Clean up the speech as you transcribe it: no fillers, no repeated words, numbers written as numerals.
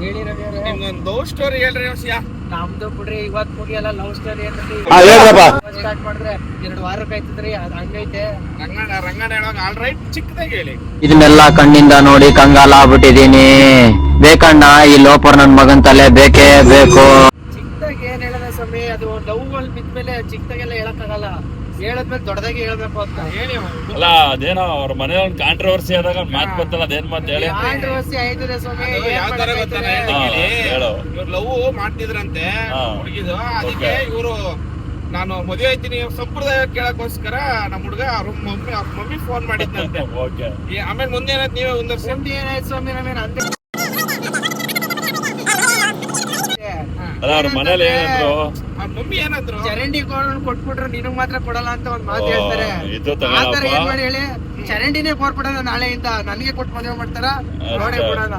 ಹೇಳಿ ರವಿ ಅವರೇ, ನಿಮ್ಗೊಂದು ಲವ್ ಸ್ಟೋರಿ ಹೇಳ್ರಿ ವಿಷಯ. ನಮ್ದು ಬಿಡ್ರಿ, ಇವತ್ ಮುಗಿಯಲ್ಲ ಲವ್ ಸ್ಟೋರಿ ಏನ್ರಿ. ಸ್ಟಾರ್ಟ್ ಮಾಡಿದ್ರೆ 2 ವಾರಕ್ಕೆ ಆಯ್ತದ್ರಿ, ಅದ್ ಹಂಗೈತೆ. ರಂಗಣ ಹೇಳೋಂಗ ಆಲ್ ರೈಟ್, ಚಿಕ್ಕದಾಗಿ ಹೇಳಿ. ಇದನ್ನೆಲ್ಲ ಕಣ್ಣಿಂದ ನೋಡಿ ಕಂಗಾಲ ಆಗ್ಬಿಟ್ಟಿದೀನಿ. ಬೇಕಣ್ಣ ಈ ಲೋಪರ್ ನನ್ ಮಗನ್ ತಲೆ ಬೇಕೇ ಬೇಕು. ಚಿಕ್ಕದಾಗಿ ಏನ್ ಹೇಳದ ಸ್ವಾಮಿ, ಅದು ಲವ್ ಅಲ್ಲಿ ಬಿದ್ಮೇಲೆ ಚಿಕ್ಕದಾಗೆಲ್ಲ ಹೇಳಕ್ಕಾಗಲ್ಲ, ಹೇಳದ್ಮೇಲೆ ದೊಡ್ಡದಾಗಿ ಹೇಳ್ಬೇಕು ಅಂತ ಹೇಳಿ. ಅಲ್ಲ ಅದೇನೋ ಅವ್ರ ಮನೆ ಒಂದು ಕಾಂಟ್ರವರ್ಸಿ ಆದಾಗ ಮಾತು ಬರ್ತಲ್ಲ, ಅದೇನ್ ಮಾತು ಹೇಳಿ. ಕಾಂಟ್ರವರ್ಸಿ ಆಯ್ತದೆ ಸ್ವಾಮಿ. ಯಾವ ತರ ಗೊತ್ತಾನೆ ಹೇಳು. ಇವ್ರು ಲವ್ ಮಾಡ್ತಿದ್ರಂತೆ ಹುಡುಗಿದು, ಅದಕ್ಕೆ Okay. ಇವ್ರು ನಾನು ಮದುವೆ ಆಯ್ತೀನಿ ಸಂಪ್ರದಾಯ ಕೇಳಕ್ಕೋಸ್ಕರ ನಮ್ಮ ಹುಡುಗ ಅವ್ರ ಮಮ್ಮಿ ಫೋನ್ ಮಾಡಿದ್ದಂತೆ. ಓಕೆ. ಆಮೇಲೆ ಮುಂದೆ ಏನಾಯ್ತು ನೀವೇ ಒಂದರ್ಸಿ. ಮುಂದೆ ಏನಾಯ್ತು ಸ್ವಾಮಿ, ನಾವೇನು ಅಂದೆ ಅಲ್ಲ ಅವ್ರ ಮನೇಲಿ ಏನಂದ್ರು? ಅವ್ರ ಮಮ್ಮಿ ಏನಂದ್ರು? ಚರಂಡಿ ಕೊಟ್ಬಿಟ್ರು ನಿನಗ್ ಮಾತ್ರ ಕೊಡಲ್ಲ ಅಂತ ಒಂದ್ ಮಾತು ಹೇಳ್ತಾರೆ. ಇದು ಆತರ ಏನ್ ತಗೊಳಪ್ಪ. ಮಾಡಿ ಹೇಳಿ, ಚರಂಡಿನೇ ಕೋರ್ಬಿಡೋದ ನಾಳೆಯಿಂದ ನನಗೆ ಕೊಟ್ಟು ಮದುವೆ ಮಾಡ್ತಾರ, ನೋಡೇ ಕೊಡೋಣ.